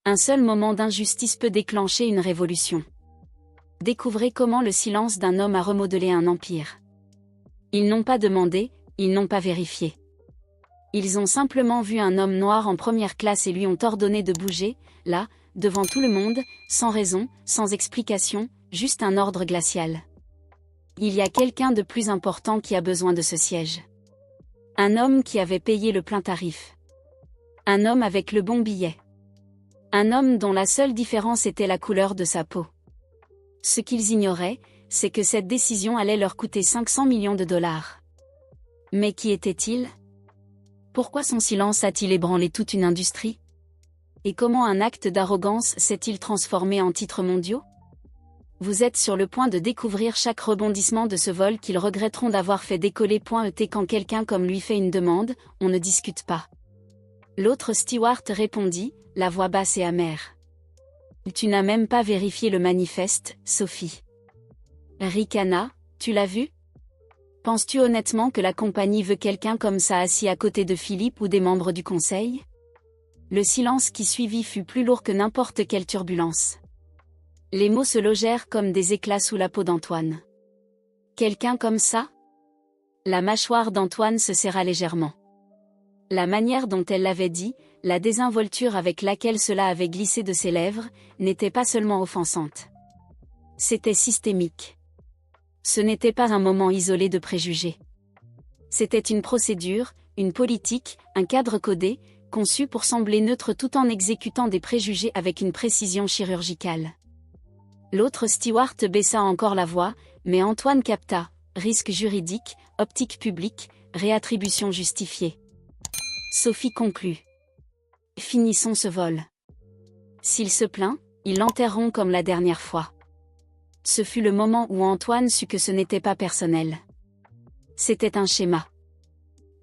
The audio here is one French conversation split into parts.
Un seul moment d'injustice peut déclencher une révolution. Découvrez comment le silence d'un homme a remodelé un empire. Ils n'ont pas demandé, ils n'ont pas vérifié. Ils ont simplement vu un homme noir en première classe et lui ont ordonné de bouger, là, devant tout le monde, sans raison, sans explication, juste un ordre glacial. Il y a quelqu'un de plus important qui a besoin de ce siège. Un homme qui avait payé le plein tarif. Un homme avec le bon billet. Un homme dont la seule différence était la couleur de sa peau. Ce qu'ils ignoraient, c'est que cette décision allait leur coûter 500 millions de dollars. Mais qui était-il ? Pourquoi son silence a-t-il ébranlé toute une industrie ? Et comment un acte d'arrogance s'est-il transformé en titres mondiaux ? Vous êtes sur le point de découvrir chaque rebondissement de ce vol qu'ils regretteront d'avoir fait décoller. Et quand quelqu'un comme lui fait une demande, on ne discute pas. L'autre steward répondit, la voix basse et amère. Tu n'as même pas vérifié le manifeste, Sophie. Ricana, tu l'as vu ? Penses-tu honnêtement que la compagnie veut quelqu'un comme ça assis à côté de Philippe ou des membres du conseil ? Le silence qui suivit fut plus lourd que n'importe quelle turbulence. Les mots se logèrent comme des éclats sous la peau d'Antoine. Quelqu'un comme ça ? La mâchoire d'Antoine se serra légèrement. La manière dont elle l'avait dit, la désinvolture avec laquelle cela avait glissé de ses lèvres, n'était pas seulement offensante. C'était systémique. Ce n'était pas un moment isolé de préjugés. C'était une procédure, une politique, un cadre codé, conçu pour sembler neutre tout en exécutant des préjugés avec une précision chirurgicale. L'autre steward baissa encore la voix, mais Antoine capta, risque juridique, optique publique, réattribution justifiée. Sophie conclut. Finissons ce vol. S'il se plaint, ils l'enterreront comme la dernière fois. Ce fut le moment où Antoine sut que ce n'était pas personnel. C'était un schéma.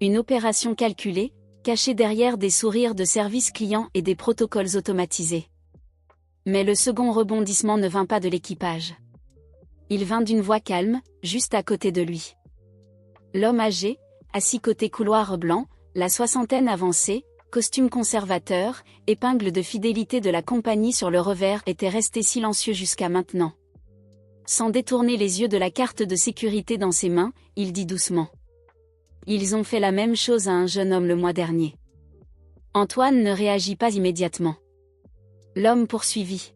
Une opération calculée, cachée derrière des sourires de service client et des protocoles automatisés. Mais le second rebondissement ne vint pas de l'équipage. Il vint d'une voix calme, juste à côté de lui. L'homme âgé, assis côté couloir blanc, la soixantaine avancée, costume conservateur, épingle de fidélité de la compagnie sur le revers, était resté silencieux jusqu'à maintenant. Sans détourner les yeux de la carte de sécurité dans ses mains, il dit doucement. Ils ont fait la même chose à un jeune homme le mois dernier. Antoine ne réagit pas immédiatement. L'homme poursuivit.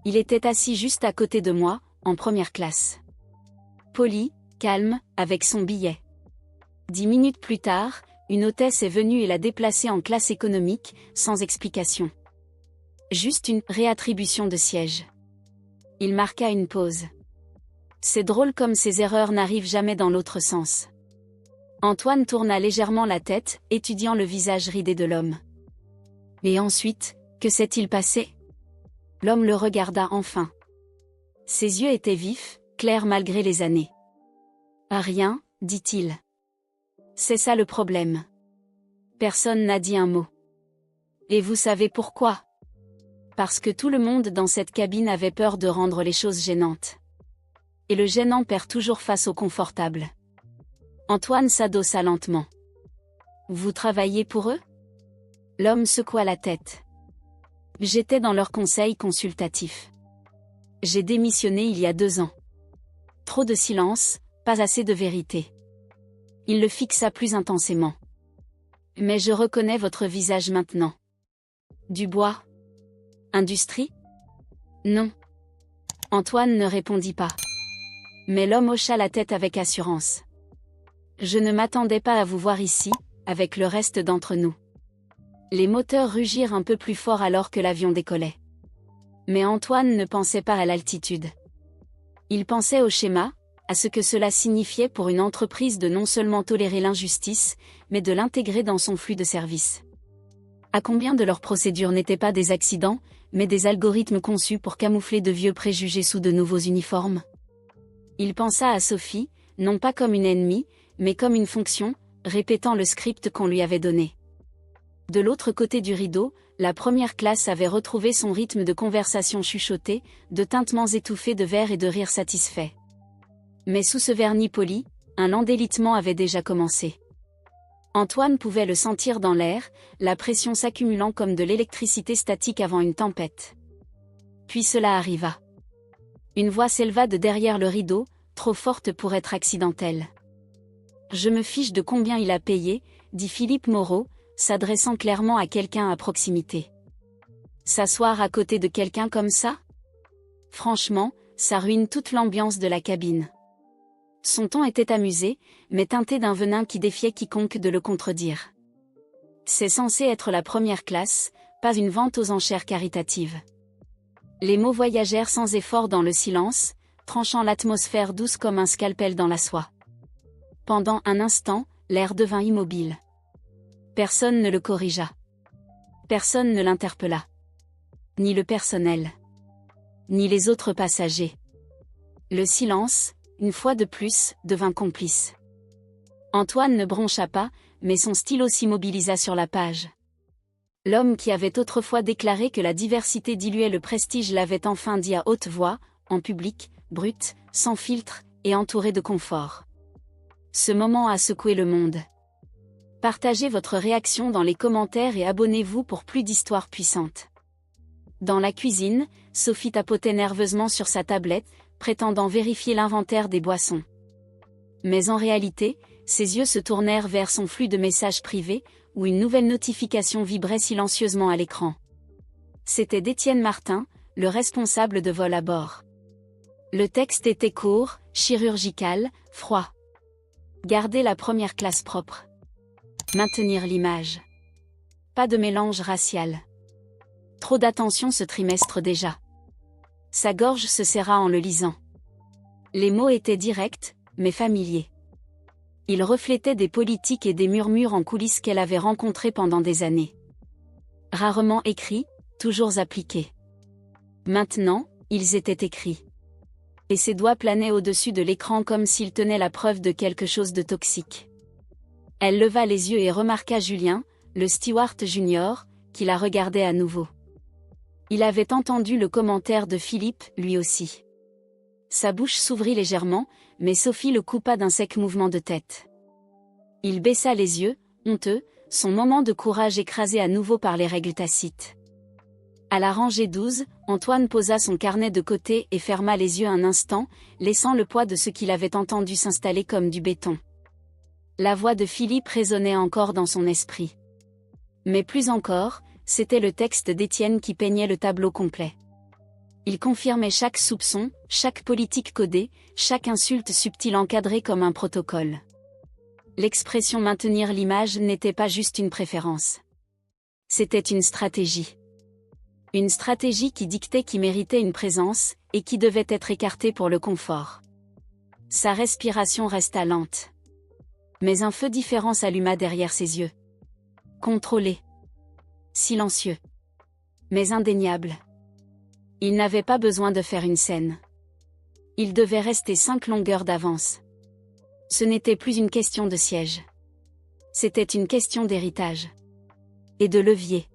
Il était assis juste à côté de moi, en première classe. Poli, calme, avec son billet. 10 minutes plus tard, une hôtesse est venue et l'a déplacé en classe économique, sans explication. Juste une réattribution de siège. Il marqua une pause. C'est drôle comme ces erreurs n'arrivent jamais dans l'autre sens. Antoine tourna légèrement la tête, étudiant le visage ridé de l'homme. Et ensuite, que s'est-il passé ? L'homme le regarda enfin. Ses yeux étaient vifs, clairs malgré les années. Rien, dit-il. C'est ça le problème. Personne n'a dit un mot. Et vous savez pourquoi ? Parce que tout le monde dans cette cabine avait peur de rendre les choses gênantes. Et le gênant perd toujours face au confortable. Antoine s'adossa lentement. Vous travaillez pour eux ? L'homme secoua la tête. J'étais dans leur conseil consultatif. J'ai démissionné il y a 2 ans. Trop de silence, pas assez de vérité. Il le fixa plus intensément. Mais je reconnais votre visage maintenant. Dubois ? Industrie ? Non. Antoine ne répondit pas. Mais l'homme hocha la tête avec assurance. Je ne m'attendais pas à vous voir ici, avec le reste d'entre nous. Les moteurs rugirent un peu plus fort alors que l'avion décollait. Mais Antoine ne pensait pas à l'altitude. Il pensait au schéma, à ce que cela signifiait pour une entreprise de non seulement tolérer l'injustice, mais de l'intégrer dans son flux de service. À combien de leurs procédures n'étaient pas des accidents, mais des algorithmes conçus pour camoufler de vieux préjugés sous de nouveaux uniformes ? Il pensa à Sophie, non pas comme une ennemie, mais comme une fonction, répétant le script qu'on lui avait donné. De l'autre côté du rideau, la première classe avait retrouvé son rythme de conversation chuchotée, de tintements étouffés de verre et de rires satisfaits. Mais sous ce vernis poli, un lent délitement avait déjà commencé. Antoine pouvait le sentir dans l'air, la pression s'accumulant comme de l'électricité statique avant une tempête. Puis cela arriva. Une voix s'éleva de derrière le rideau, trop forte pour être accidentelle. « Je me fiche de combien il a payé », dit Philippe Moreau, s'adressant clairement à quelqu'un à proximité. S'asseoir à côté de quelqu'un comme ça ? Franchement, ça ruine toute l'ambiance de la cabine. Son ton était amusé, mais teinté d'un venin qui défiait quiconque de le contredire. C'est censé être la première classe, pas une vente aux enchères caritatives. Les mots voyagèrent sans effort dans le silence, tranchant l'atmosphère douce comme un scalpel dans la soie. Pendant un instant, l'air devint immobile. Personne ne le corrigea. Personne ne l'interpella. Ni le personnel. Ni les autres passagers. Le silence, une fois de plus, devint complice. Antoine ne broncha pas, mais son stylo s'immobilisa sur la page. L'homme qui avait autrefois déclaré que la diversité diluait le prestige l'avait enfin dit à haute voix, en public, brut, sans filtre, et entouré de confort. Ce moment a secoué le monde. Partagez votre réaction dans les commentaires et abonnez-vous pour plus d'histoires puissantes. Dans la cuisine, Sophie tapotait nerveusement sur sa tablette, prétendant vérifier l'inventaire des boissons. Mais en réalité, ses yeux se tournèrent vers son flux de messages privés, où une nouvelle notification vibrait silencieusement à l'écran. C'était d'Étienne Martin, le responsable de vol à bord. Le texte était court, chirurgical, froid. Garder la première classe propre. Maintenir l'image. Pas de mélange racial. Trop d'attention ce trimestre déjà. Sa gorge se serra en le lisant. Les mots étaient directs, mais familiers. Ils reflétaient des politiques et des murmures en coulisses qu'elle avait rencontrés pendant des années. Rarement écrits, toujours appliqués. Maintenant, ils étaient écrits. Et ses doigts planaient au-dessus de l'écran comme s'ils tenaient la preuve de quelque chose de toxique. Elle leva les yeux et remarqua Julien, le steward junior, qui la regardait à nouveau. Il avait entendu le commentaire de Philippe, lui aussi. Sa bouche s'ouvrit légèrement, mais Sophie le coupa d'un sec mouvement de tête. Il baissa les yeux, honteux, son moment de courage écrasé à nouveau par les règles tacites. À la rangée 12, Antoine posa son carnet de côté et ferma les yeux un instant, laissant le poids de ce qu'il avait entendu s'installer comme du béton. La voix de Philippe résonnait encore dans son esprit. Mais plus encore, c'était le texte d'Étienne qui peignait le tableau complet. Il confirmait chaque soupçon, chaque politique codée, chaque insulte subtile encadrée comme un protocole. L'expression maintenir l'image n'était pas juste une préférence. C'était une stratégie. Une stratégie qui dictait qui méritait une présence, et qui devait être écartée pour le confort. Sa respiration resta lente. Mais un feu différent s'alluma derrière ses yeux. Contrôlé. Silencieux. Mais indéniable. Il n'avait pas besoin de faire une scène. Il devait rester 5 longueurs d'avance. Ce n'était plus une question de siège. C'était une question d'héritage. Et de levier.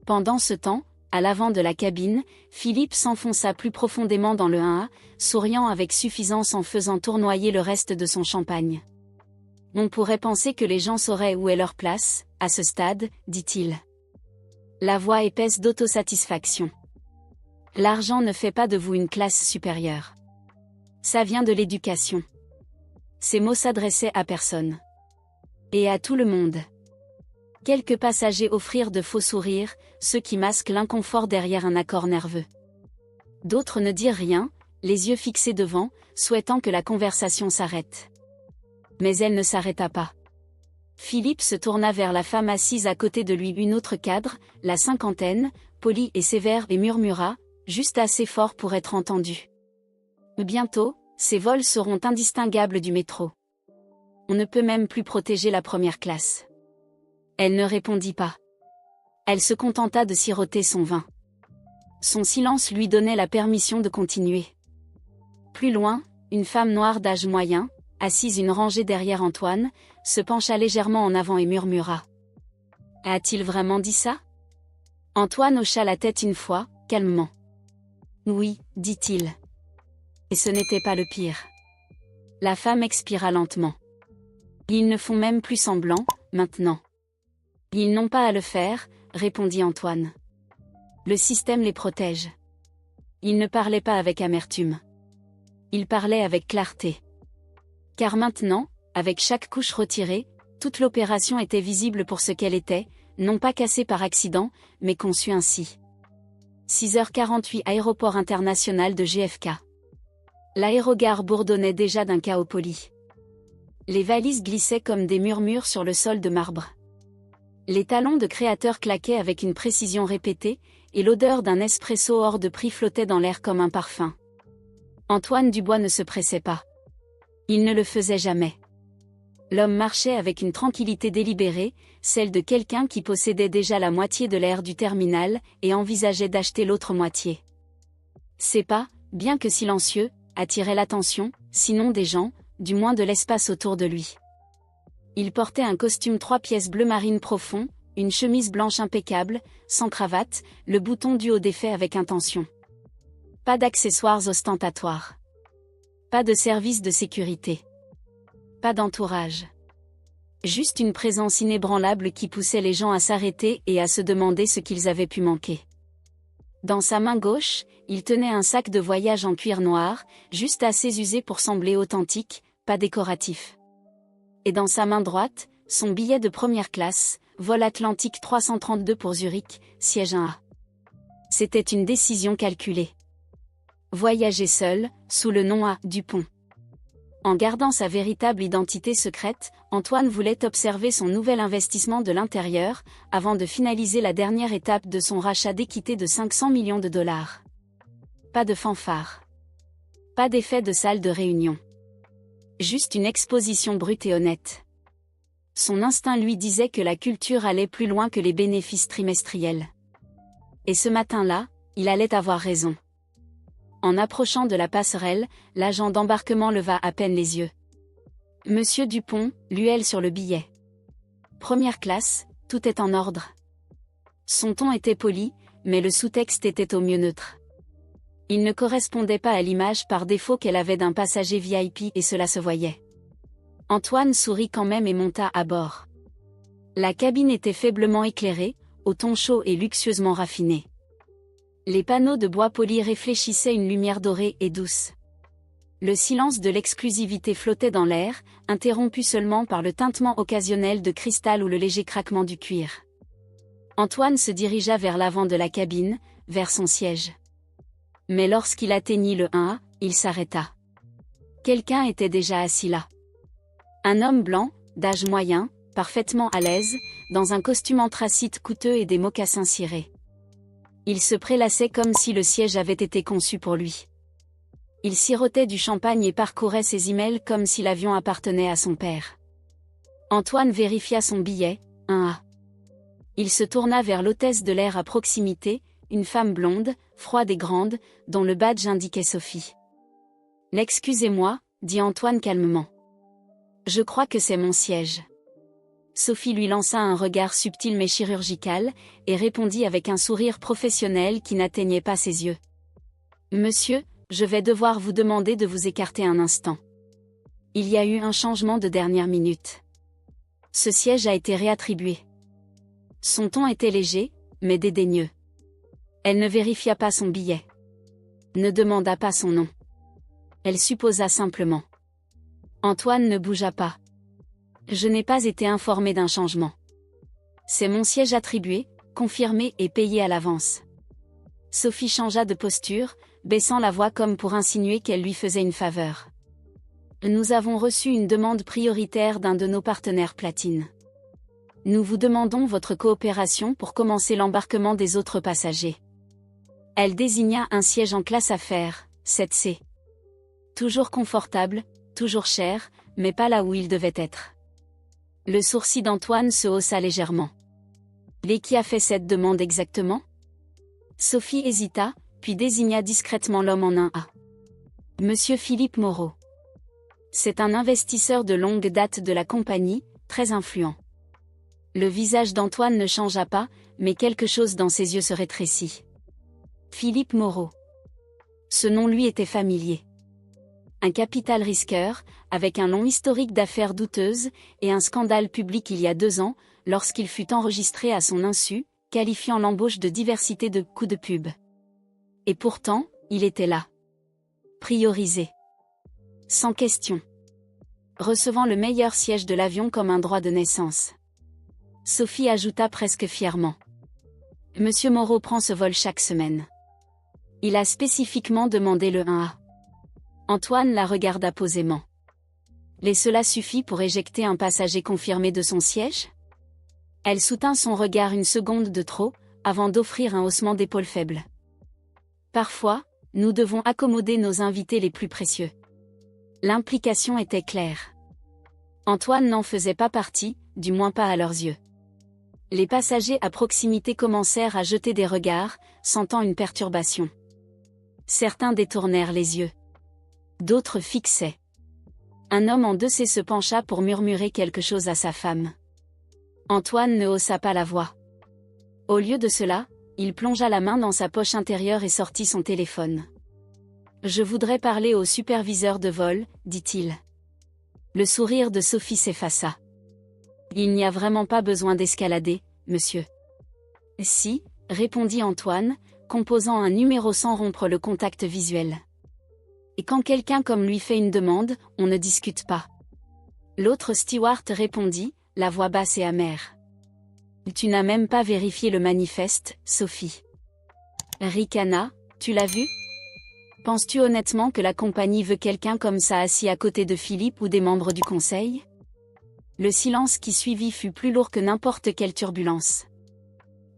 Pendant ce temps, à l'avant de la cabine, Philippe s'enfonça plus profondément dans le 1A, souriant avec suffisance en faisant tournoyer le reste de son champagne. On pourrait penser que les gens sauraient où est leur place, à ce stade, dit-il. La voix épaisse d'autosatisfaction. L'argent ne fait pas de vous une classe supérieure. Ça vient de l'éducation. Ces mots s'adressaient à personne. Et à tout le monde. Quelques passagers offrirent de faux sourires, ceux qui masquent l'inconfort derrière un accord nerveux. D'autres ne dirent rien, les yeux fixés devant, souhaitant que la conversation s'arrête. Mais elle ne s'arrêta pas. Philippe se tourna vers la femme assise à côté de lui, une autre cadre, la cinquantaine, polie et sévère, et murmura, juste assez fort pour être entendu. Bientôt, ces vols seront indistinguables du métro. On ne peut même plus protéger la première classe. Elle ne répondit pas. Elle se contenta de siroter son vin. Son silence lui donnait la permission de continuer. Plus loin, une femme noire d'âge moyen, assise une rangée derrière Antoine, se pencha légèrement en avant et murmura. « A-t-il vraiment dit ça ?» Antoine hocha la tête une fois, calmement. « Oui, dit-il. » Et ce n'était pas le pire. La femme expira lentement. Ils ne font même plus semblant, maintenant. Ils n'ont pas à le faire, répondit Antoine. Le système les protège. Il ne parlait pas avec amertume. Il parlait avec clarté. Car maintenant, avec chaque couche retirée, toute l'opération était visible pour ce qu'elle était, non pas cassée par accident, mais conçue ainsi. 6h48 Aéroport international de JFK. L'aérogare bourdonnait déjà d'un chaos poli. Les valises glissaient comme des murmures sur le sol de marbre. Les talons de créateurs claquaient avec une précision répétée, et l'odeur d'un espresso hors de prix flottait dans l'air comme un parfum. Antoine Dubois ne se pressait pas. Il ne le faisait jamais. L'homme marchait avec une tranquillité délibérée, celle de quelqu'un qui possédait déjà la moitié de l'air du terminal et envisageait d'acheter l'autre moitié. Ses pas, bien que silencieux, attiraient l'attention, sinon des gens, du moins de l'espace autour de lui. Il portait un costume 3 pièces bleu marine profond, une chemise blanche impeccable, sans cravate, le bouton du haut défait avec intention. Pas d'accessoires ostentatoires. Pas de service de sécurité. Pas d'entourage. Juste une présence inébranlable qui poussait les gens à s'arrêter et à se demander ce qu'ils avaient pu manquer. Dans sa main gauche, il tenait un sac de voyage en cuir noir, juste assez usé pour sembler authentique, pas décoratif. Et dans sa main droite, son billet de première classe, vol Atlantique 332 pour Zurich, siège 1A. C'était une décision calculée. Voyager seul, sous le nom A. Dupont. En gardant sa véritable identité secrète, Antoine voulait observer son nouvel investissement de l'intérieur, avant de finaliser la dernière étape de son rachat d'équité de 500 millions de dollars. Pas de fanfare. Pas d'effet de salle de réunion. Juste une exposition brute et honnête. Son instinct lui disait que la culture allait plus loin que les bénéfices trimestriels. Et ce matin-là, il allait avoir raison. En approchant de la passerelle, l'agent d'embarquement leva à peine les yeux. Monsieur Dupont, l'UL sur le billet. Première classe, tout est en ordre. Son ton était poli, mais le sous-texte était au mieux neutre. Il ne correspondait pas à l'image par défaut qu'elle avait d'un passager VIP et cela se voyait. Antoine sourit quand même et monta à bord. La cabine était faiblement éclairée, au ton chaud et luxueusement raffiné. Les panneaux de bois poli réfléchissaient une lumière dorée et douce. Le silence de l'exclusivité flottait dans l'air, interrompu seulement par le tintement occasionnel de cristal ou le léger craquement du cuir. Antoine se dirigea vers l'avant de la cabine, vers son siège. Mais lorsqu'il atteignit le 1A, il s'arrêta. Quelqu'un était déjà assis là. Un homme blanc, d'âge moyen, parfaitement à l'aise, dans un costume anthracite coûteux et des mocassins cirés. Il se prélassait comme si le siège avait été conçu pour lui. Il sirotait du champagne et parcourait ses emails comme si l'avion appartenait à son père. Antoine vérifia son billet, 1A. Il se tourna vers l'hôtesse de l'air à proximité, une femme blonde, froide et grande, dont le badge indiquait Sophie. « Excusez-moi, dit Antoine calmement. Je crois que c'est mon siège. » Sophie lui lança un regard subtil mais chirurgical, et répondit avec un sourire professionnel qui n'atteignait pas ses yeux. « Monsieur, je vais devoir vous demander de vous écarter un instant. Il y a eu un changement de dernière minute. Ce siège a été réattribué. » Son ton était léger, mais dédaigneux. Elle ne vérifia pas son billet. Ne demanda pas son nom. Elle supposa simplement. Antoine ne bougea pas. Je n'ai pas été informé d'un changement. C'est mon siège attribué, confirmé et payé à l'avance. Sophie changea de posture, baissant la voix comme pour insinuer qu'elle lui faisait une faveur. Nous avons reçu une demande prioritaire d'un de nos partenaires platine. Nous vous demandons votre coopération pour commencer l'embarquement des autres passagers. Elle désigna un siège en classe affaires, 7C. Toujours confortable, toujours cher, mais pas là où il devait être. Le sourcil d'Antoine se haussa légèrement. Et qui a fait cette demande exactement? Sophie hésita, puis désigna discrètement l'homme en 1A. Monsieur Philippe Moreau. C'est un investisseur de longue date de la compagnie, très influent. Le visage d'Antoine ne changea pas, mais quelque chose dans ses yeux se rétrécit. Philippe Moreau. Ce nom lui était familier. un capital risqueur, avec un long historique d'affaires douteuses, et un scandale public il y a 2 ans, lorsqu'il fut enregistré à son insu, qualifiant l'embauche de diversité de coups de pub. Et pourtant, il était là. Priorisé. Sans question. Recevant le meilleur siège de l'avion comme un droit de naissance. Sophie ajouta presque fièrement. Monsieur Moreau prend ce vol chaque semaine. Il a spécifiquement demandé le 1A. Antoine la regarda posément. Et cela suffit pour éjecter un passager confirmé de son siège? Elle soutint son regard une seconde de trop, avant d'offrir un haussement d'épaule faible. Parfois, nous devons accommoder nos invités les plus précieux. L'implication était claire. Antoine n'en faisait pas partie, du moins pas à leurs yeux. Les passagers à proximité commencèrent à jeter des regards, sentant une perturbation. Certains détournèrent les yeux. D'autres fixaient. Un homme en deçé se pencha pour murmurer quelque chose à sa femme. Antoine ne haussa pas la voix. Au lieu de cela, il plongea la main dans sa poche intérieure et sortit son téléphone. « Je voudrais parler au superviseur de vol, dit-il. » Le sourire de Sophie s'effaça. « Il n'y a vraiment pas besoin d'escalader, monsieur. » « Si, » répondit Antoine, composant un numéro sans rompre le contact visuel. « Et quand quelqu'un comme lui fait une demande, on ne discute pas. » L'autre steward répondit, la voix basse et amère. « Tu n'as même pas vérifié le manifeste, Sophie. » Ricana, tu l'as vu? Penses-tu honnêtement que la compagnie veut quelqu'un comme ça assis à côté de Philippe ou des membres du conseil? Le silence qui suivit fut plus lourd que n'importe quelle turbulence.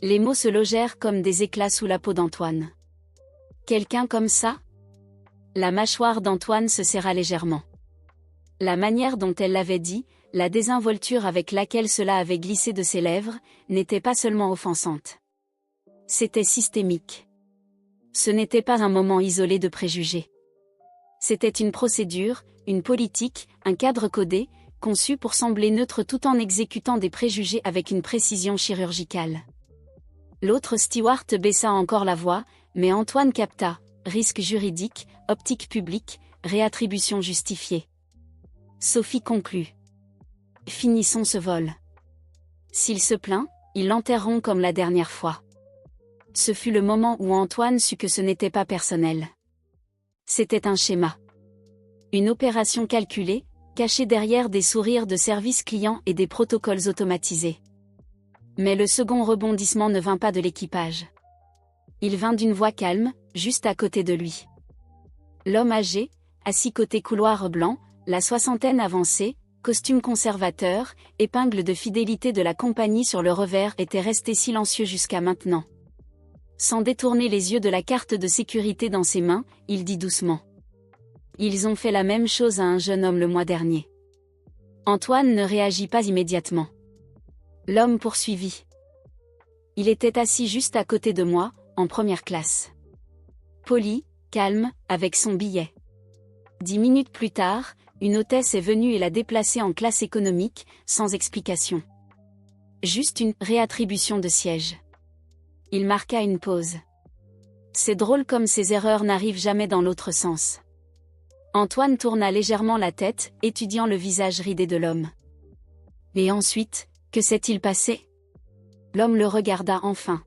Les mots se logèrent comme des éclats sous la peau d'Antoine. Quelqu'un comme ça? La mâchoire d'Antoine se serra légèrement. La manière dont elle l'avait dit, la désinvolture avec laquelle cela avait glissé de ses lèvres, n'était pas seulement offensante. C'était systémique. Ce n'était pas un moment isolé de préjugés. C'était une procédure, une politique, un cadre codé, conçu pour sembler neutre tout en exécutant des préjugés avec une précision chirurgicale. L'autre steward baissa encore la voix, mais Antoine capta, risque juridique, optique publique, réattribution justifiée. Sophie conclut. Finissons ce vol. S'il se plaint, ils l'enterreront comme la dernière fois. Ce fut le moment où Antoine sut que ce n'était pas personnel. C'était un schéma. Une opération calculée, cachée derrière des sourires de service client et des protocoles automatisés. Mais le second rebondissement ne vint pas de l'équipage. Il vint d'une voix calme, juste à côté de lui. L'homme âgé, assis côté couloir blanc, la soixantaine avancée, costume conservateur, épingle de fidélité de la compagnie sur le revers, était resté silencieux jusqu'à maintenant. Sans détourner les yeux de la carte de sécurité dans ses mains, il dit doucement. Ils ont fait la même chose à un jeune homme le mois dernier. Antoine ne réagit pas immédiatement. L'homme poursuivit. Il était assis juste à côté de moi, en première classe. Poli, calme, avec son billet. 10 minutes plus tard, une hôtesse est venue et l'a déplacé en classe économique, sans explication. Juste une réattribution de siège. Il marqua une pause. C'est drôle comme ces erreurs n'arrivent jamais dans l'autre sens. Antoine tourna légèrement la tête, étudiant le visage ridé de l'homme. Et ensuite, que s'est-il passé? L'homme le regarda enfin.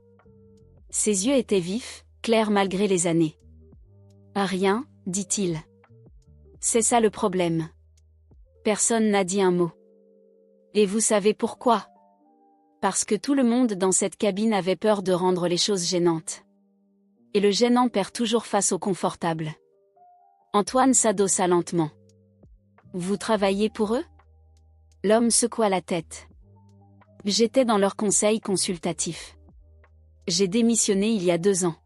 Ses yeux étaient vifs, clairs malgré les années. Rien, dit-il. C'est ça le problème. Personne n'a dit un mot. Et vous savez pourquoi? Parce que tout le monde dans cette cabine avait peur de rendre les choses gênantes. Et le gênant perd toujours face au confortable. Antoine s'adossa lentement. Vous travaillez pour eux? L'homme secoua la tête. J'étais dans leur conseil consultatif. J'ai démissionné il y a 2 ans.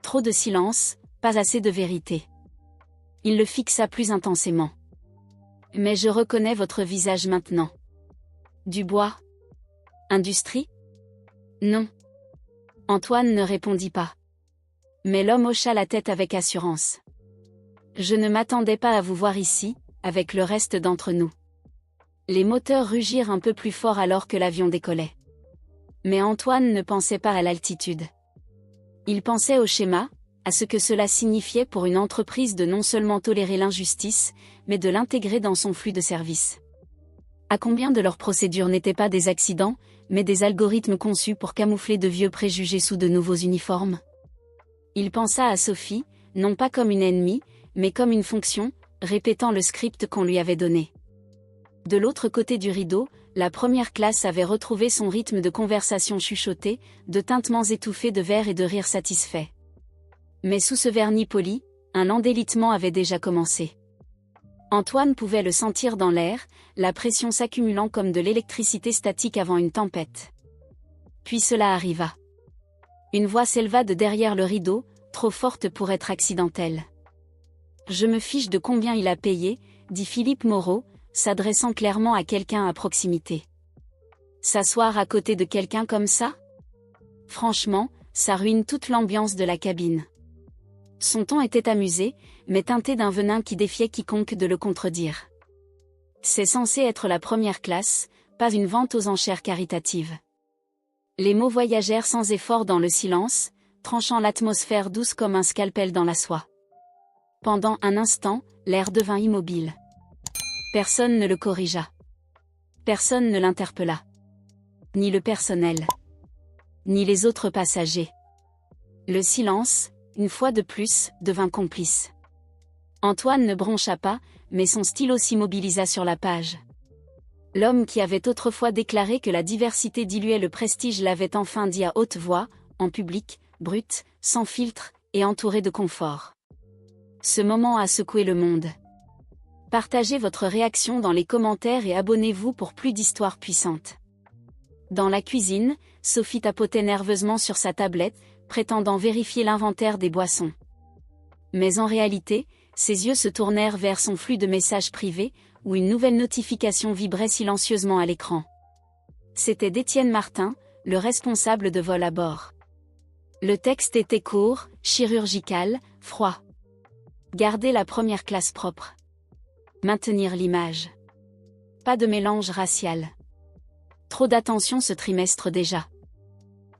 Trop de silence, pas assez de vérité. Il le fixa plus intensément. Mais je reconnais votre visage maintenant. Dubois? Industrie? Non. Antoine ne répondit pas. Mais l'homme hocha la tête avec assurance. Je ne m'attendais pas à vous voir ici, avec le reste d'entre nous. Les moteurs rugirent un peu plus fort alors que l'avion décollait. Mais Antoine ne pensait pas à l'altitude. Il pensait au schéma, à ce que cela signifiait pour une entreprise de non seulement tolérer l'injustice, mais de l'intégrer dans son flux de services. À combien de leurs procédures n'étaient pas des accidents, mais des algorithmes conçus pour camoufler de vieux préjugés sous de nouveaux uniformes? Il pensa à Sophie, non pas comme une ennemie, mais comme une fonction, répétant le script qu'on lui avait donné. De l'autre côté du rideau, la première classe avait retrouvé son rythme de conversation chuchotée, de tintements étouffés de verre et de rires satisfaits. Mais sous ce vernis poli, un lent délitement avait déjà commencé. Antoine pouvait le sentir dans l'air, la pression s'accumulant comme de l'électricité statique avant une tempête. Puis cela arriva. Une voix s'éleva de derrière le rideau, trop forte pour être accidentelle. « Je me fiche de combien il a payé », dit Philippe Moreau, s'adressant clairement à quelqu'un à proximité. S'asseoir à côté de quelqu'un comme ça? Franchement, ça ruine toute l'ambiance de la cabine. Son ton était amusé, mais teinté d'un venin qui défiait quiconque de le contredire. C'est censé être la première classe, pas une vente aux enchères caritatives. Les mots voyagèrent sans effort dans le silence, tranchant l'atmosphère douce comme un scalpel dans la soie. Pendant un instant, l'air devint immobile. Personne ne le corrigea. Personne ne l'interpella. Ni le personnel. Ni les autres passagers. Le silence, une fois de plus, devint complice. Antoine ne broncha pas, mais son stylo s'immobilisa sur la page. L'homme qui avait autrefois déclaré que la diversité diluait le prestige l'avait enfin dit à haute voix, en public, brut, sans filtre, et entouré de confort. Ce moment a secoué le monde. Partagez votre réaction dans les commentaires et abonnez-vous pour plus d'histoires puissantes. Dans la cuisine, Sophie tapotait nerveusement sur sa tablette, prétendant vérifier l'inventaire des boissons. Mais en réalité, ses yeux se tournèrent vers son flux de messages privés, où une nouvelle notification vibrait silencieusement à l'écran. C'était d'Étienne Martin, le responsable de vol à bord. Le texte était court, chirurgical, froid. Garder la première classe propre. Maintenir l'image. Pas de mélange racial. Trop d'attention ce trimestre déjà.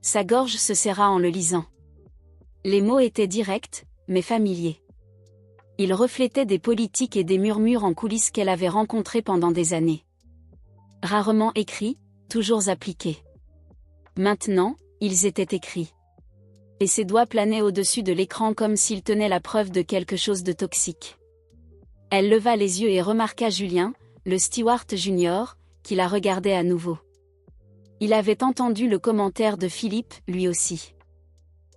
Sa gorge se serra en le lisant. Les mots étaient directs, mais familiers. Ils reflétaient des politiques et des murmures en coulisses qu'elle avait rencontrés pendant des années. Rarement écrits, toujours appliqués. Maintenant, ils étaient écrits. Et ses doigts planaient au-dessus de l'écran comme s'ils tenaient la preuve de quelque chose de toxique. Elle leva les yeux et remarqua Julien, le steward junior, qui la regardait à nouveau. Il avait entendu le commentaire de Philippe, lui aussi.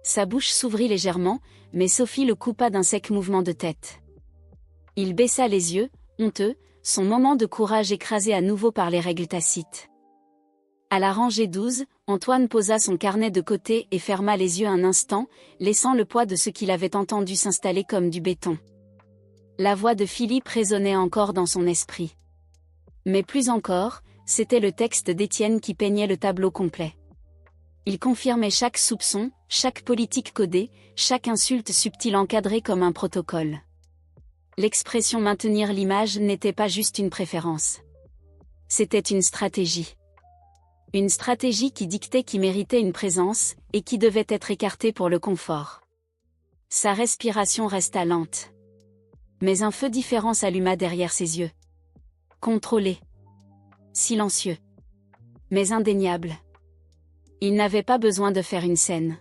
Sa bouche s'ouvrit légèrement, mais Sophie le coupa d'un sec mouvement de tête. Il baissa les yeux, honteux, son moment de courage écrasé à nouveau par les règles tacites. À la rangée 12, Antoine posa son carnet de côté et ferma les yeux un instant, laissant le poids de ce qu'il avait entendu s'installer comme du béton. La voix de Philippe résonnait encore dans son esprit. Mais plus encore, c'était le texte d'Étienne qui peignait le tableau complet. Il confirmait chaque soupçon, chaque politique codée, chaque insulte subtile encadrée comme un protocole. L'expression maintenir l'image n'était pas juste une préférence. C'était une stratégie. Une stratégie qui dictait qui méritait une présence, et qui devait être écartée pour le confort. Sa respiration resta lente. Mais un feu différent s'alluma derrière ses yeux. Contrôlé. Silencieux. Mais indéniable. Il n'avait pas besoin de faire une scène.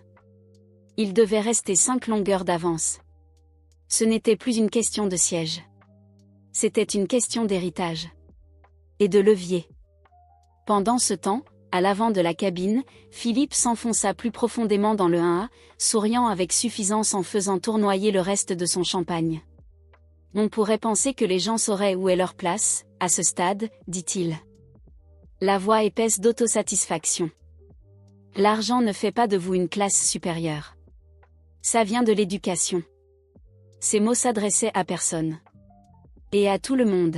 Il devait rester 5 longueurs d'avance. Ce n'était plus une question de siège. C'était une question d'héritage. Et de levier. Pendant ce temps, à l'avant de la cabine, Philippe s'enfonça plus profondément dans le 1A, souriant avec suffisance en faisant tournoyer le reste de son champagne. On pourrait penser que les gens sauraient où est leur place, à ce stade, dit-il. La voix épaisse d'autosatisfaction. L'argent ne fait pas de vous une classe supérieure. Ça vient de l'éducation. Ces mots s'adressaient à personne. Et à tout le monde.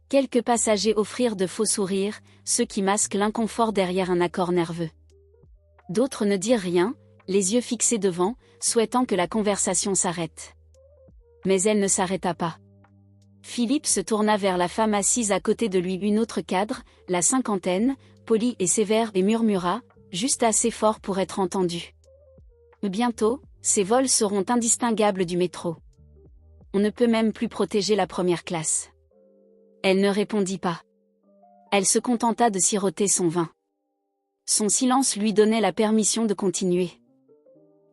Quelques passagers offrirent de faux sourires, ceux qui masquent l'inconfort derrière un accord nerveux. D'autres ne dirent rien, les yeux fixés devant, souhaitant que la conversation s'arrête. Mais elle ne s'arrêta pas. Philippe se tourna vers la femme assise à côté de lui, une autre cadre, la cinquantaine, polie et sévère, et murmura, juste assez fort pour être entendu. Bientôt, Ces vols seront indistinguables du métro. On ne peut même plus protéger la première classe. Elle ne répondit pas. Elle se contenta de siroter son vin. Son silence lui donnait la permission de continuer.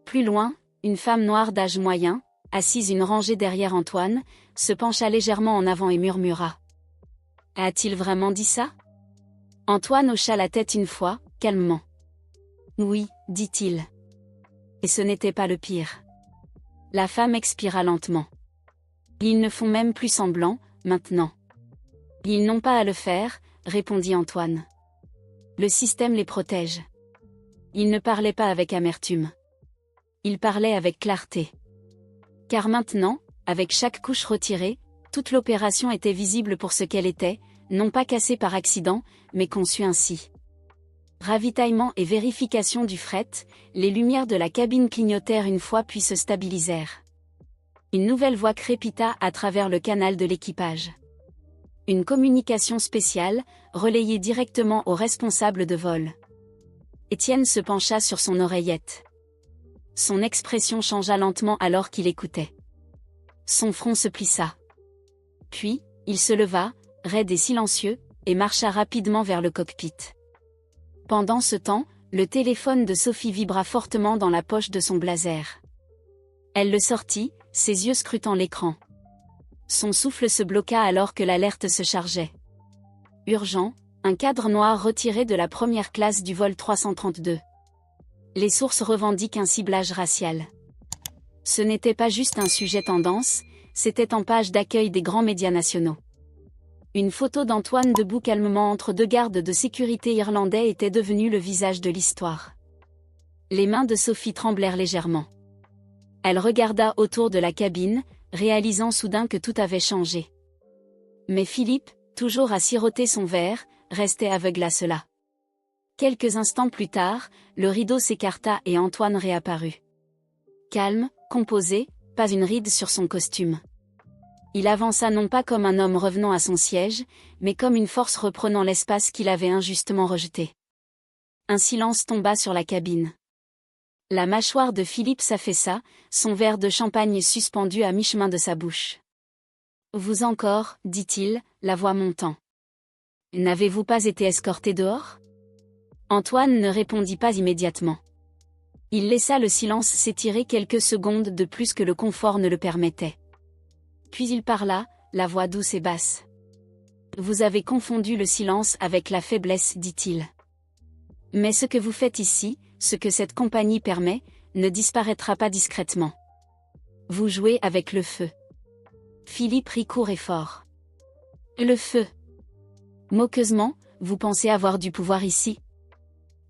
Plus loin, une femme noire d'âge moyen, assise une rangée derrière Antoine, se pencha légèrement en avant et murmura. « A-t-il vraiment dit ça ?» Antoine hocha la tête une fois, calmement. « Oui, dit-il. » Et ce n'était pas le pire. La femme expira lentement. « Ils ne font même plus semblant, maintenant. »« Ils n'ont pas à le faire, » répondit Antoine. « Le système les protège. » Il ne parlait pas avec amertume. Il parlait avec clarté. Car maintenant, avec chaque couche retirée, toute l'opération était visible pour ce qu'elle était, non pas cassée par accident, mais conçue ainsi. Ravitaillement et vérification du fret, les lumières de la cabine clignotèrent une fois puis se stabilisèrent. Une nouvelle voix crépita à travers le canal de l'équipage. Une communication spéciale, relayée directement au responsable de vol. Étienne se pencha sur son oreillette. Son expression changea lentement alors qu'il écoutait. Son front se plissa. Puis, il se leva, raide et silencieux, et marcha rapidement vers le cockpit. Pendant ce temps, le téléphone de Sophie vibra fortement dans la poche de son blazer. Elle le sortit, ses yeux scrutant l'écran. Son souffle se bloqua alors que l'alerte se chargeait. Urgent, un cadre noir retiré de la première classe du vol 332. Les sources revendiquent un ciblage racial. Ce n'était pas juste un sujet tendance, c'était en page d'accueil des grands médias nationaux. Une photo d'Antoine debout calmement entre deux gardes de sécurité irlandais était devenue le visage de l'histoire. Les mains de Sophie tremblèrent légèrement. Elle regarda autour de la cabine, réalisant soudain que tout avait changé. Mais Philippe, toujours à siroter son verre, restait aveugle à cela. Quelques instants plus tard, le rideau s'écarta et Antoine réapparut. Calme, composé, pas une ride sur son costume. Il avança non pas comme un homme revenant à son siège, mais comme une force reprenant l'espace qu'il avait injustement rejeté. Un silence tomba sur la cabine. La mâchoire de Philippe s'affaissa, son verre de champagne suspendu à mi-chemin de sa bouche. « Vous encore, dit-il, la voix montant. N'avez-vous pas été escorté dehors ?» Antoine ne répondit pas immédiatement. Il laissa le silence s'étirer quelques secondes de plus que le confort ne le permettait. Puis il parla, la voix douce et basse. « Vous avez confondu le silence avec la faiblesse, dit-il. Mais ce que vous faites ici, ce que cette compagnie permet, ne disparaîtra pas discrètement. Vous jouez avec le feu. » Philippe rit court et fort. « Le feu. Moqueusement, vous pensez avoir du pouvoir ici ?»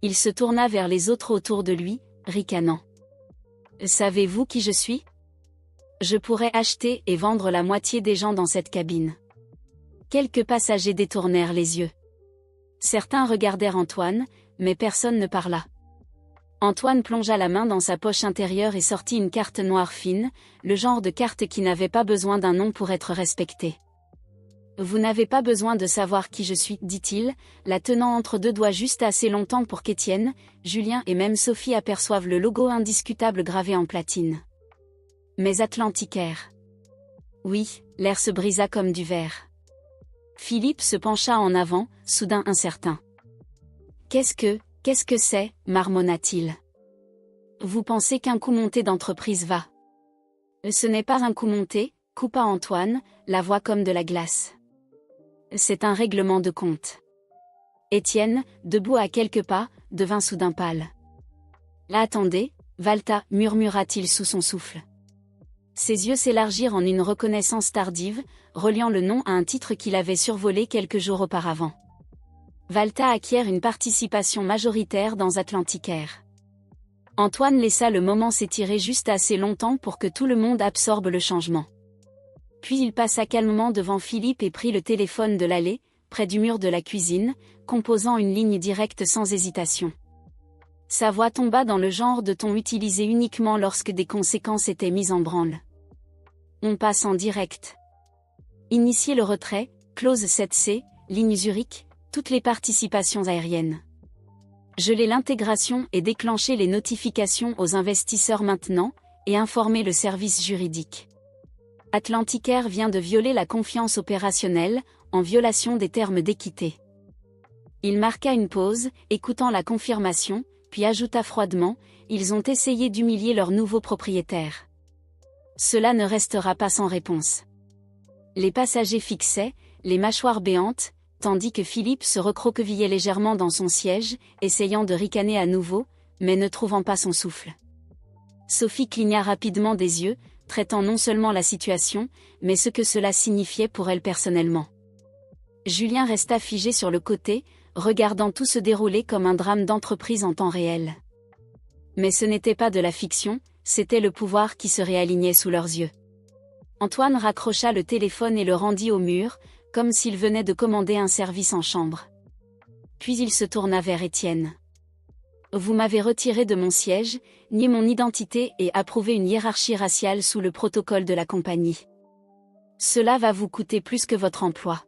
Il se tourna vers les autres autour de lui, ricanant. « Savez-vous qui je suis ? Je pourrais acheter et vendre la moitié des gens dans cette cabine. » Quelques passagers détournèrent les yeux. Certains regardèrent Antoine, mais personne ne parla. Antoine plongea la main dans sa poche intérieure et sortit une carte noire fine, le genre de carte qui n'avait pas besoin d'un nom pour être respectée. « Vous n'avez pas besoin de savoir qui je suis, dit-il, la tenant entre deux doigts juste assez longtemps pour qu'Étienne, Julien et même Sophie aperçoivent le logo indiscutable gravé en platine. Mais Atlanticair. Oui, l'air se brisa comme du verre. Philippe se pencha en avant, soudain incertain. « Qu'est-ce que c'est ?» marmonna-t-il. « Vous pensez qu'un coup monté d'entreprise va ? » « Ce n'est pas un coup monté, » coupa Antoine, la voix comme de la glace. « C'est un règlement de compte. » Étienne, debout à quelques pas, devint soudain pâle. « Attendez, Valta, murmura-t-il sous son souffle. Ses yeux s'élargirent en une reconnaissance tardive, reliant le nom à un titre qu'il avait survolé quelques jours auparavant. Valta acquiert une participation majoritaire dans Atlanticair. Antoine laissa le moment s'étirer juste assez longtemps pour que tout le monde absorbe le changement. Puis il passa calmement devant Philippe et prit le téléphone de l'allée, près du mur de la cuisine, composant une ligne directe sans hésitation. Sa voix tomba dans le genre de ton utilisé uniquement lorsque des conséquences étaient mises en branle. On passe en direct. Initier le retrait, clause 7C, ligne Zurich, toutes les participations aériennes. Geler l'intégration et déclencher les notifications aux investisseurs maintenant, et informer le service juridique. Atlanticair vient de violer la confiance opérationnelle, en violation des termes d'équité. Il marqua une pause, écoutant la confirmation, puis ajouta froidement, ils ont essayé d'humilier leur nouveau propriétaire. Cela ne restera pas sans réponse. Les passagers fixaient, les mâchoires béantes, tandis que Philippe se recroquevillait légèrement dans son siège, essayant de ricaner à nouveau, mais ne trouvant pas son souffle. Sophie cligna rapidement des yeux, traitant non seulement la situation, mais ce que cela signifiait pour elle personnellement. Julien resta figé sur le côté, regardant tout se dérouler comme un drame d'entreprise en temps réel. Mais ce n'était pas de la fiction, c'était le pouvoir qui se réalignait sous leurs yeux. Antoine raccrocha le téléphone et le rendit au mur, comme s'il venait de commander un service en chambre. Puis il se tourna vers Étienne. « Vous m'avez retiré de mon siège, nié mon identité et approuvé une hiérarchie raciale sous le protocole de la compagnie. Cela va vous coûter plus que votre emploi. »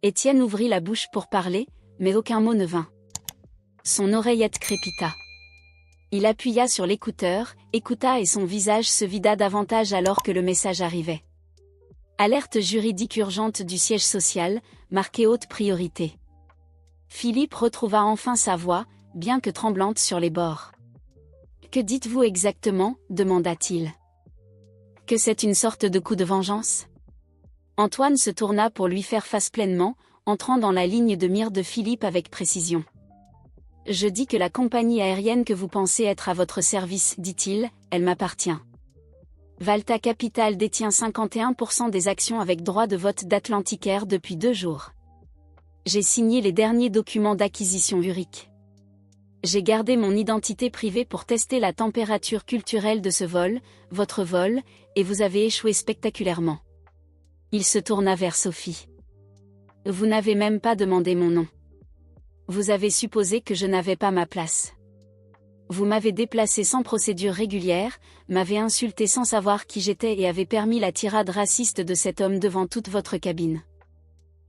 Étienne ouvrit la bouche pour parler, mais aucun mot ne vint. Son oreillette crépita. Il appuya sur l'écouteur, écouta et son visage se vida davantage alors que le message arrivait. Alerte juridique urgente du siège social, marquée haute priorité. Philippe retrouva enfin sa voix, bien que tremblante sur les bords. « Que dites-vous exactement » demanda-t-il. « Que c'est une sorte de coup de vengeance ?» Antoine se tourna pour lui faire face pleinement, entrant dans la ligne de mire de Philippe avec précision. « Je dis que la compagnie aérienne que vous pensez être à votre service, dit-il, elle m'appartient. Valta Capital détient 51% des actions avec droit de vote d'Atlanticair depuis 2 jours. J'ai signé les derniers documents d'acquisition URIC. J'ai gardé mon identité privée pour tester la température culturelle de ce vol, votre vol, et vous avez échoué spectaculairement. » Il se tourna vers Sophie. « Vous n'avez même pas demandé mon nom. Vous avez supposé que je n'avais pas ma place. Vous m'avez déplacé sans procédure régulière, m'avez insulté sans savoir qui j'étais et avez permis la tirade raciste de cet homme devant toute votre cabine. »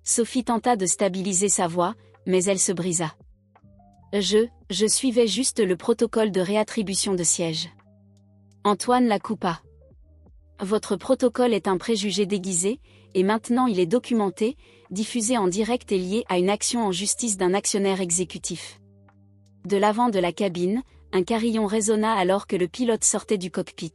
Sophie tenta de stabiliser sa voix, mais elle se brisa. Je suivais juste le protocole de réattribution de siège. Antoine la coupa. Votre protocole est un préjugé déguisé, et maintenant il est documenté, diffusé en direct et lié à une action en justice d'un actionnaire exécutif. De l'avant de la cabine, un carillon résonna alors que le pilote sortait du cockpit.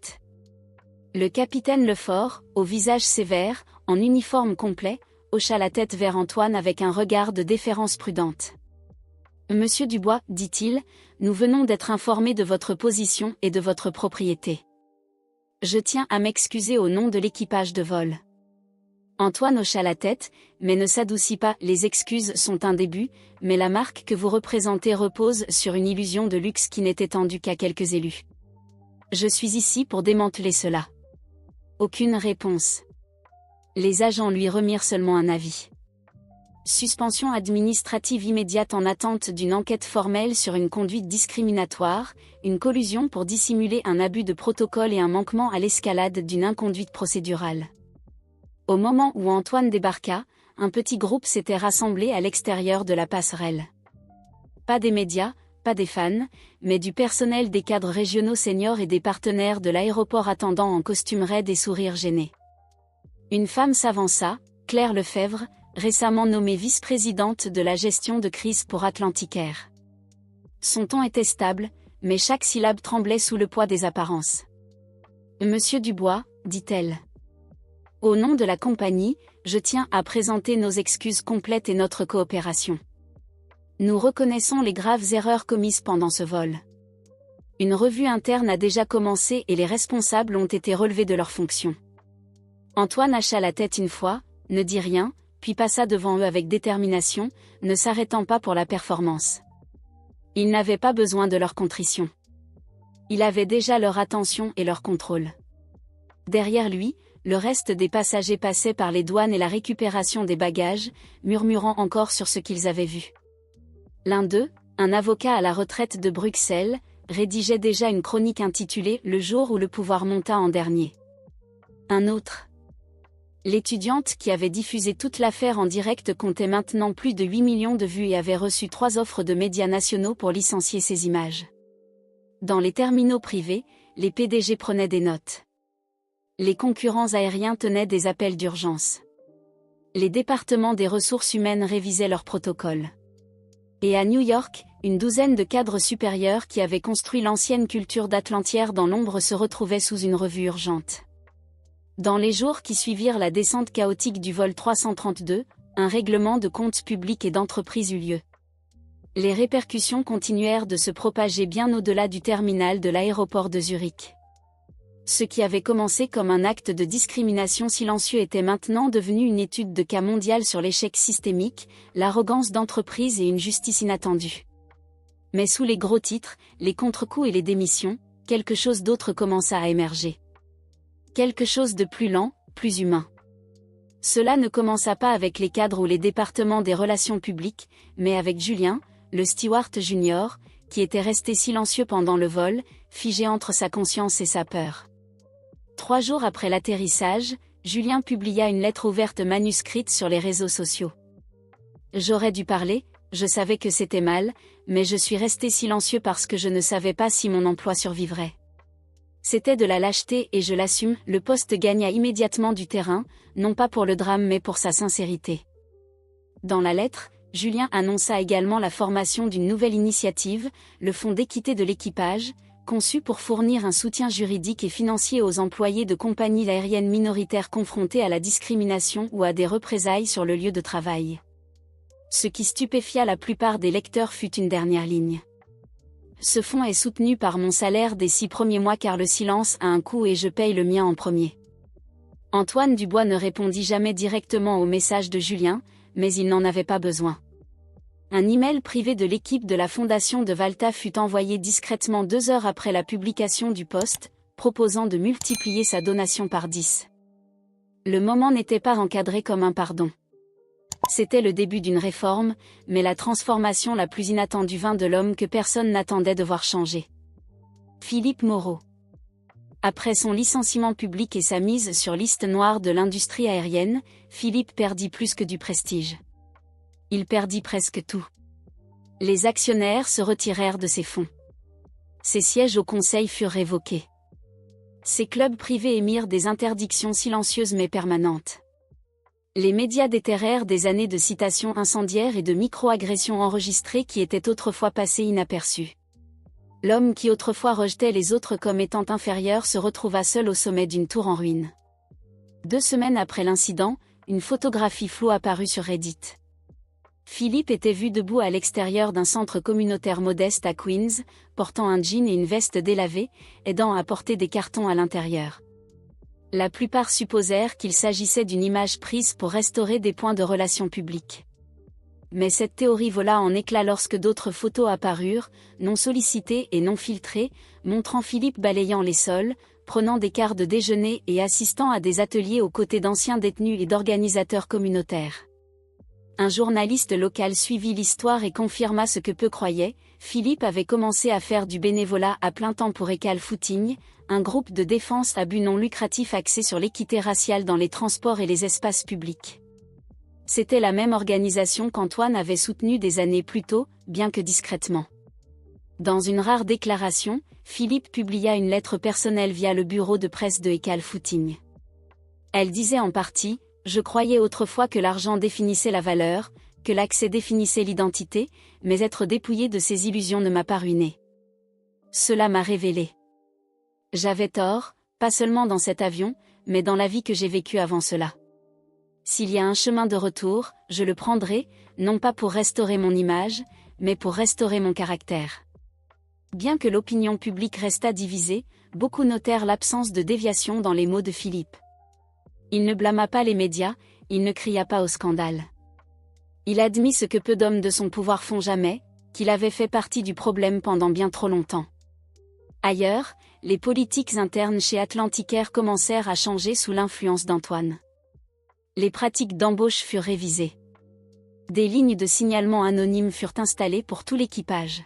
Le capitaine Lefort, au visage sévère, en uniforme complet, hocha la tête vers Antoine avec un regard de déférence prudente. « Monsieur Dubois, dit-il, nous venons d'être informés de votre position et de votre propriété. Je tiens à m'excuser au nom de l'équipage de vol. » Antoine hocha la tête, mais ne s'adoucit pas. Les excuses sont un début, mais la marque que vous représentez repose sur une illusion de luxe qui n'est étendue qu'à quelques élus. Je suis ici pour démanteler cela. Aucune réponse. Les agents lui remirent seulement un avis. Suspension administrative immédiate en attente d'une enquête formelle sur une conduite discriminatoire, une collusion pour dissimuler un abus de protocole et un manquement à l'escalade d'une inconduite procédurale. Au moment où Antoine débarqua, un petit groupe s'était rassemblé à l'extérieur de la passerelle. Pas des médias, pas des fans, mais du personnel des cadres régionaux seniors et des partenaires de l'aéroport attendant en costume raide et sourire gêné. Une femme s'avança, Claire Lefebvre, récemment nommée vice-présidente de la gestion de crise pour Atlanticair. Son ton était stable, mais chaque syllabe tremblait sous le poids des apparences. « Monsieur Dubois, dit-elle. Au nom de la compagnie, je tiens à présenter nos excuses complètes et notre coopération. Nous reconnaissons les graves erreurs commises pendant ce vol. Une revue interne a déjà commencé et les responsables ont été relevés de leurs fonctions. » Antoine hacha la tête une fois, ne dit rien, puis passa devant eux avec détermination, ne s'arrêtant pas pour la performance. Il n'avait pas besoin de leur contrition. Il avait déjà leur attention et leur contrôle. Derrière lui, le reste des passagers passaient par les douanes et la récupération des bagages, murmurant encore sur ce qu'ils avaient vu. L'un d'eux, un avocat à la retraite de Bruxelles, rédigeait déjà une chronique intitulée « Le jour où le pouvoir monta en dernier ». Un autre. L'étudiante qui avait diffusé toute l'affaire en direct comptait maintenant plus de 8 millions de vues et avait reçu 3 offres de médias nationaux pour licencier ses images. Dans les terminaux privés, les PDG prenaient des notes. Les concurrents aériens tenaient des appels d'urgence. Les départements des ressources humaines révisaient leurs protocoles. Et à New York, une douzaine de cadres supérieurs qui avaient construit l'ancienne culture d'Atlantière dans l'ombre se retrouvaient sous une revue urgente. Dans les jours qui suivirent la descente chaotique du vol 332, un règlement de comptes publics et d'entreprises eut lieu. Les répercussions continuèrent de se propager bien au-delà du terminal de l'aéroport de Zurich. Ce qui avait commencé comme un acte de discrimination silencieux était maintenant devenu une étude de cas mondiale sur l'échec systémique, l'arrogance d'entreprise et une justice inattendue. Mais sous les gros titres, les contre-coups et les démissions, quelque chose d'autre commença à émerger. Quelque chose de plus lent, plus humain. Cela ne commença pas avec les cadres ou les départements des relations publiques, mais avec Julien, le steward junior, qui était resté silencieux pendant le vol, figé entre sa conscience et sa peur. 3 jours après l'atterrissage, Julien publia une lettre ouverte manuscrite sur les réseaux sociaux. J'aurais dû parler, je savais que c'était mal, mais je suis resté silencieux parce que je ne savais pas si mon emploi survivrait. C'était de la lâcheté et je l'assume, le poste gagna immédiatement du terrain, non pas pour le drame mais pour sa sincérité. Dans la lettre, Julien annonça également la formation d'une nouvelle initiative, le Fonds d'équité de l'équipage, conçu pour fournir un soutien juridique et financier aux employés de compagnies aériennes minoritaires confrontés à la discrimination ou à des représailles sur le lieu de travail. Ce qui stupéfia la plupart des lecteurs fut une dernière ligne. Ce fonds est soutenu par mon salaire des 6 premiers mois car le silence a un coût et je paye le mien en premier. Antoine Dubois ne répondit jamais directement au message de Julien, mais il n'en avait pas besoin. Un email privé de l'équipe de la fondation de Valta fut envoyé discrètement 2 heures après la publication du post, proposant de multiplier sa donation par 10. Le moment n'était pas encadré comme un pardon. C'était le début d'une réforme, mais la transformation la plus inattendue vint de l'homme que personne n'attendait de voir changer. Philippe Moreau. Après son licenciement public et sa mise sur liste noire de l'industrie aérienne, Philippe perdit plus que du prestige. Il perdit presque tout. Les actionnaires se retirèrent de ses fonds. Ses sièges au conseil furent révoqués. Ses clubs privés émirent des interdictions silencieuses mais permanentes. Les médias déterrèrent des années de citations incendiaires et de micro-agressions enregistrées qui étaient autrefois passées inaperçues. L'homme qui autrefois rejetait les autres comme étant inférieurs se retrouva seul au sommet d'une tour en ruine. 2 semaines après l'incident, une photographie floue apparut sur Reddit. Philippe était vu debout à l'extérieur d'un centre communautaire modeste à Queens, portant un jean et une veste délavée, aidant à porter des cartons à l'intérieur. La plupart supposèrent qu'il s'agissait d'une image prise pour restaurer des points de relations publiques. Mais cette théorie vola en éclats lorsque d'autres photos apparurent, non sollicitées et non filtrées, montrant Philippe balayant les sols, prenant des quarts de déjeuner et assistant à des ateliers aux côtés d'anciens détenus et d'organisateurs communautaires. Un journaliste local suivit l'histoire et confirma ce que peu croyaient, Philippe avait commencé à faire du bénévolat à plein temps pour Equal Footing, un groupe de défense à but non lucratif axé sur l'équité raciale dans les transports et les espaces publics. C'était la même organisation qu'Antoine avait soutenue des années plus tôt, bien que discrètement. Dans une rare déclaration, Philippe publia une lettre personnelle via le bureau de presse de Equal Footing. Elle disait en partie: « Je croyais autrefois que l'argent définissait la valeur, que l'accès définissait l'identité, mais être dépouillé de ces illusions ne m'a pas ruiné. Cela m'a révélé. J'avais tort, pas seulement dans cet avion, mais dans la vie que j'ai vécue avant cela. S'il y a un chemin de retour, je le prendrai, non pas pour restaurer mon image, mais pour restaurer mon caractère. » Bien que l'opinion publique restât divisée, beaucoup notèrent l'absence de déviation dans les mots de Philippe. Il ne blâma pas les médias, il ne cria pas au scandale. Il admit ce que peu d'hommes de son pouvoir font jamais, qu'il avait fait partie du problème pendant bien trop longtemps. Ailleurs, les politiques internes chez Atlanticair commencèrent à changer sous l'influence d'Antoine. Les pratiques d'embauche furent révisées. Des lignes de signalement anonymes furent installées pour tout l'équipage.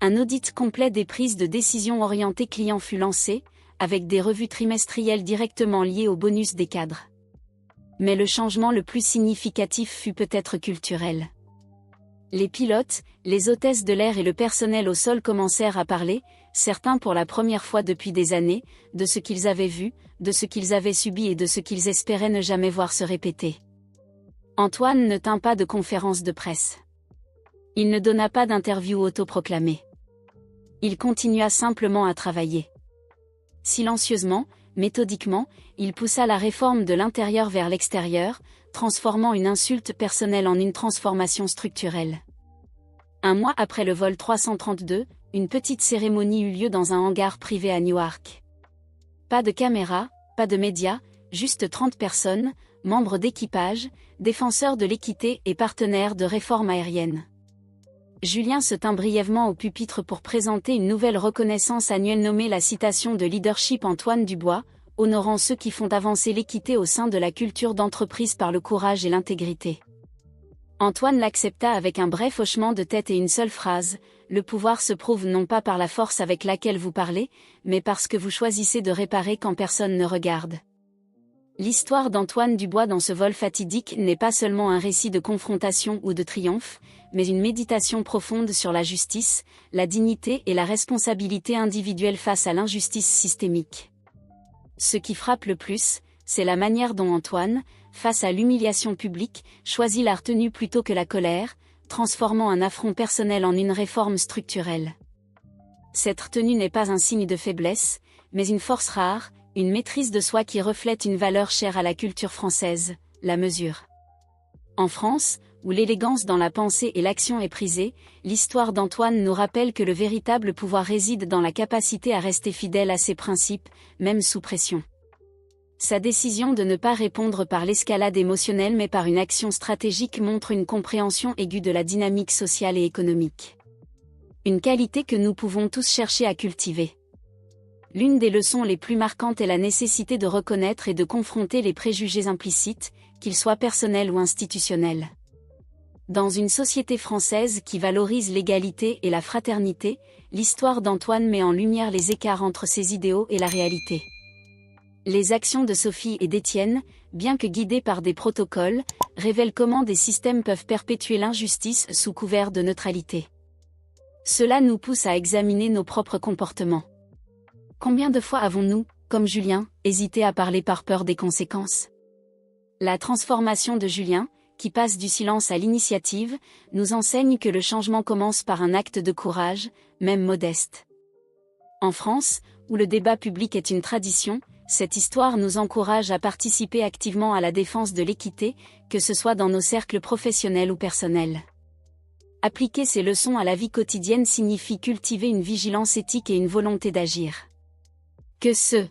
Un audit complet des prises de décision orientées clients fut lancé, avec des revues trimestrielles directement liées aux bonus des cadres. Mais le changement le plus significatif fut peut-être culturel. Les pilotes, les hôtesses de l'air et le personnel au sol commencèrent à parler, certains pour la première fois depuis des années, de ce qu'ils avaient vu, de ce qu'ils avaient subi et de ce qu'ils espéraient ne jamais voir se répéter. Antoine ne tint pas de conférence de presse. Il ne donna pas d'interview autoproclamée. Il continua simplement à travailler. Silencieusement, méthodiquement, il poussa la réforme de l'intérieur vers l'extérieur, transformant une insulte personnelle en une transformation structurelle. Un mois après le vol 332, une petite cérémonie eut lieu dans un hangar privé à Newark. Pas de caméra, pas de médias, juste 30 personnes, membres d'équipage, défenseurs de l'équité et partenaires de réforme aérienne. Julien se tint brièvement au pupitre pour présenter une nouvelle reconnaissance annuelle nommée la citation de leadership Antoine Dubois, honorant ceux qui font avancer l'équité au sein de la culture d'entreprise par le courage et l'intégrité. Antoine l'accepta avec un bref hochement de tête et une seule phrase: « Le pouvoir se prouve non pas par la force avec laquelle vous parlez, mais parce que vous choisissez de réparer quand personne ne regarde. » L'histoire d'Antoine Dubois dans ce vol fatidique n'est pas seulement un récit de confrontation ou de triomphe, mais une méditation profonde sur la justice, la dignité et la responsabilité individuelle face à l'injustice systémique. Ce qui frappe le plus, c'est la manière dont Antoine, face à l'humiliation publique, choisit la retenue plutôt que la colère, transformant un affront personnel en une réforme structurelle. Cette retenue n'est pas un signe de faiblesse, mais une force rare, une maîtrise de soi qui reflète une valeur chère à la culture française, la mesure. En France, où l'élégance dans la pensée et l'action est prisée, l'histoire d'Antoine nous rappelle que le véritable pouvoir réside dans la capacité à rester fidèle à ses principes, même sous pression. Sa décision de ne pas répondre par l'escalade émotionnelle mais par une action stratégique montre une compréhension aiguë de la dynamique sociale et économique. Une qualité que nous pouvons tous chercher à cultiver. L'une des leçons les plus marquantes est la nécessité de reconnaître et de confronter les préjugés implicites, qu'ils soient personnels ou institutionnels. Dans une société française qui valorise l'égalité et la fraternité, l'histoire d'Antoine met en lumière les écarts entre ses idéaux et la réalité. Les actions de Sophie et d'Étienne, bien que guidées par des protocoles, révèlent comment des systèmes peuvent perpétuer l'injustice sous couvert de neutralité. Cela nous pousse à examiner nos propres comportements. Combien de fois avons-nous, comme Julien, hésité à parler par peur des conséquences ? La transformation de Julien, qui passe du silence à l'initiative, nous enseigne que le changement commence par un acte de courage, même modeste. En France, où le débat public est une tradition, cette histoire nous encourage à participer activement à la défense de l'équité, que ce soit dans nos cercles professionnels ou personnels. Appliquer ces leçons à la vie quotidienne signifie cultiver une vigilance éthique et une volonté d'agir. Que ce